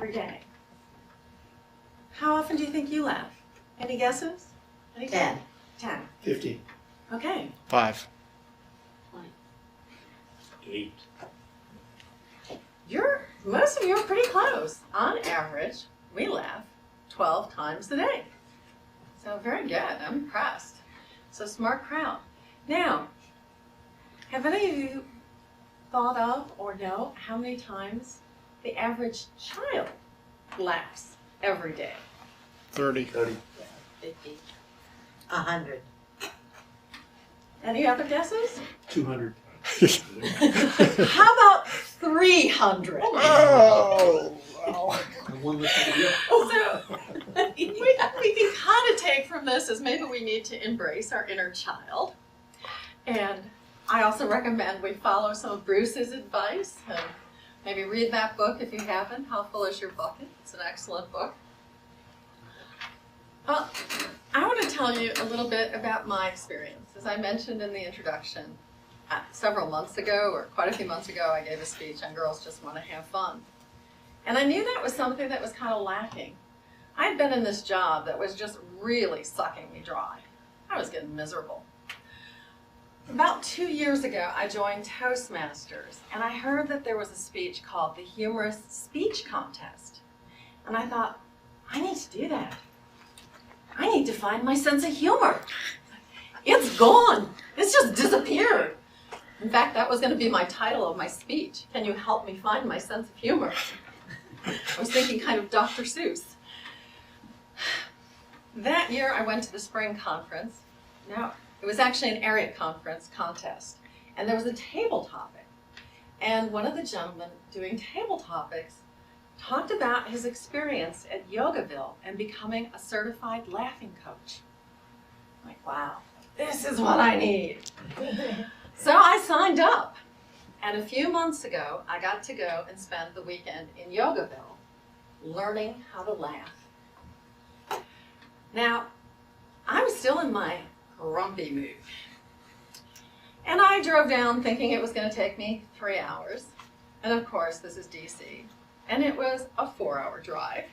every day. How often do you think you laugh? Any guesses? 10. 10. 50. Okay. 5. 8. Most of you are pretty close. On average, we laugh 12 times a day. So very good. I'm impressed. So smart crowd. Now, have any of you thought of or know how many times the average child laughs every day? 30. 30. 50. 100. Any other guesses? 200. How about 300? Oh, wow. And one less than you. So we can kind of take from this as maybe we need to embrace our inner child. And I also recommend we follow some of Bruce's advice. And maybe read that book if you haven't, How Full Is Your Bucket? It's an excellent book. Well, I want to tell you a little bit about my experience. As I mentioned in the introduction, several months ago, or quite a few months ago, I gave a speech on Girls Just Want to Have Fun. And I knew that was something that was kind of lacking. I had been in this job that was just really sucking me dry. I was getting miserable. About 2 years ago, I joined Toastmasters, and I heard that there was a speech called the Humorous Speech Contest. And I thought, I need to do that. I need to find my sense of humor. It's gone. It's just disappeared. In fact, that was going to be my title of my speech. Can you help me find my sense of humor? I was thinking kind of Dr. Seuss. That year, I went to the spring conference. Now, it was actually an area conference contest, and there was a table topic. And one of the gentlemen doing table topics talked about his experience at Yogaville and becoming a certified laughing coach. I'm like, wow, this is what I need. So I signed up. And a few months ago, I got to go and spend the weekend in Yogaville learning how to laugh. Now, I was still in my grumpy mood. And I drove down thinking it was going to take me 3 hours. And of course, this is DC. And it was a 4-hour drive.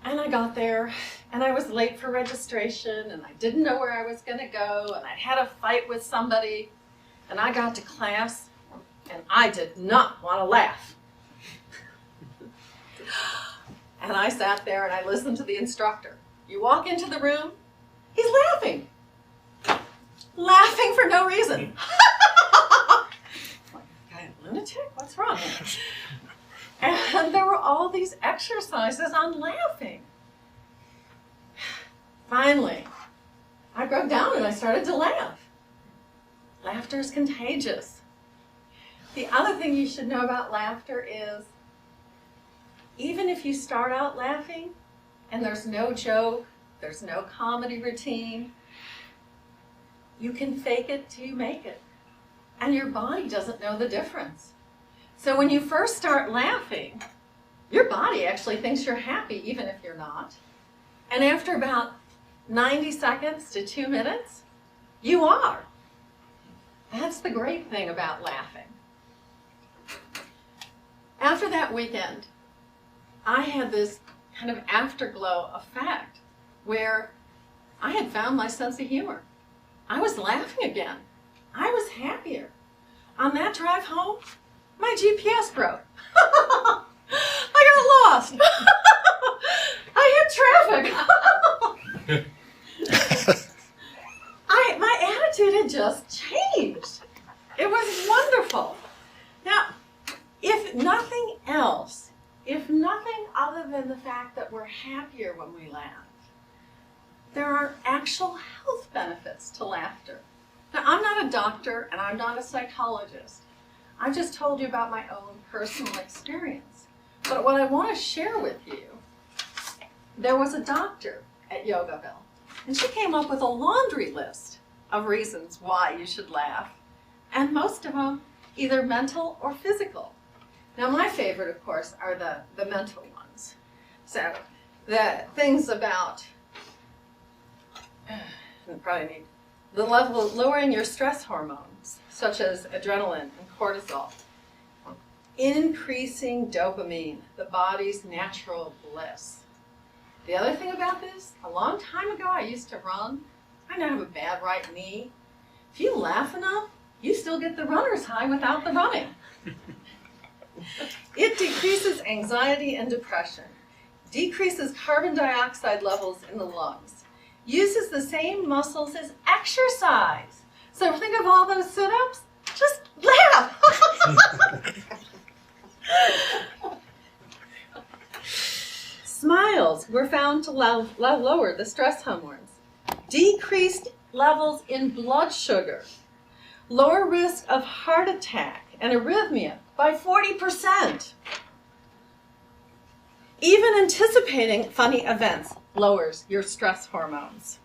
And I got there, and I was late for registration, and I didn't know where I was going to go, and I had a fight with somebody, and I got to class, and I did not want to laugh. And I sat there, and I listened to the instructor. You walk into the room, he's laughing. Laughing for no reason. Guy a lunatic? What's wrong? And there were all these exercises on laughing. Finally, I broke down and I started to laugh. Laughter is contagious. The other thing you should know about laughter is, even if you start out laughing and there's no joke, there's no comedy routine, you can fake it till you make it. And your body doesn't know the difference. So when you first start laughing, your body actually thinks you're happy even if you're not. And after about 90 seconds to 2 minutes, you are. That's the great thing about laughing. After that weekend, I had this kind of afterglow effect where I had found my sense of humor. I was laughing again. I was happier. On that drive home, my GPS broke. I got lost. I hit traffic. My attitude had just changed. It was wonderful. Now, if nothing else, if nothing other than the fact that we're happier when we laugh, there are actual health benefits to laughter. Now, I'm not a doctor and I'm not a psychologist. I just told you about my own personal experience. But what I want to share with you, there was a doctor at Yogaville, and she came up with a laundry list of reasons why you should laugh, and most of them either mental or physical. Now, my favorite, of course, are the mental ones. So the things about, probably need the level of lowering your stress hormones, such as adrenaline and cortisol. increasing dopamine, the body's natural bliss. The other thing about this, a long time ago I used to run. I now have a bad right knee. If you laugh enough, you still get the runner's high without the running. It decreases anxiety and depression, decreases carbon dioxide levels in the lungs, uses the same muscles as exercise. So think of all those sit-ups, just laugh. Smiles were found to lower the stress hormones, decreased levels in blood sugar, lower risk of heart attack and arrhythmia by 40%. Even anticipating funny events lowers your stress hormones.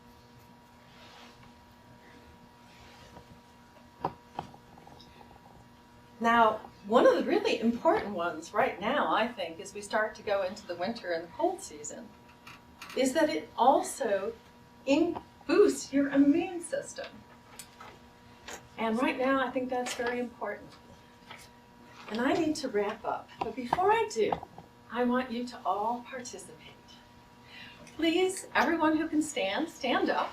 Now, one of the really important ones right now, I think, as we start to go into the winter and the cold season, is that it also boosts your immune system. And right now, I think that's very important. And I need to wrap up. But before I do, I want you to all participate. Please, everyone who can stand, stand up.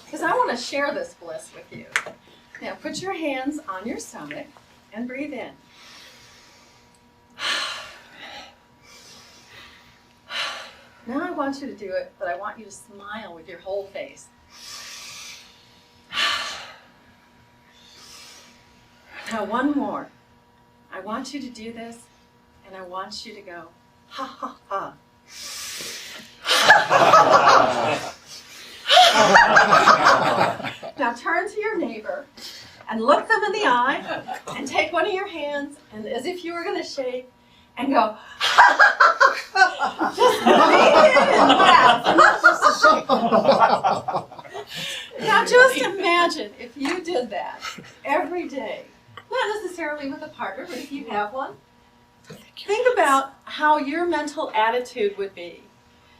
Because I want to share this bliss with you. Now, put your hands on your stomach and breathe in. Now I want you to do it, but I want you to smile with your whole face. Now, one more. I want you to do this, and I want you to go, ha, ha, ha. Now turn to your neighbor and look them in the eye and take one of your hands and as if you were going to shake and go, just breathe in and laugh, not just shake. Now just imagine if you did that every day, not necessarily with a partner, but if you have one, think about how your mental attitude would be.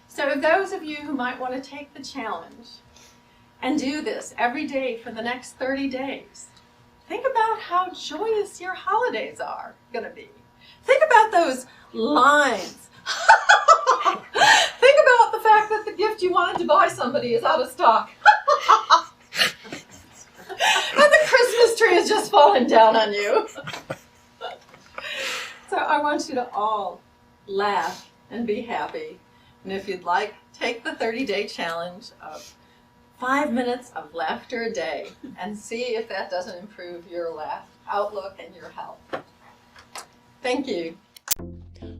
So those of you who might want to take the challenge and do this every day for the next 30 days, think about how joyous your holidays are going to be. Think about those lines. Think about the fact that the gift you wanted to buy somebody is out of stock. And the Christmas tree is just falling down on you. So I want you to all laugh and be happy. And if you'd like, take the 30-day challenge of 5 minutes of laughter a day and see if that doesn't improve your outlook and your health. Thank you.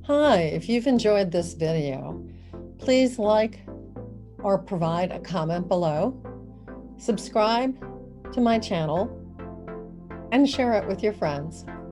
Hi, if you've enjoyed this video, please like or provide a comment below, subscribe to my channel, and share it with your friends.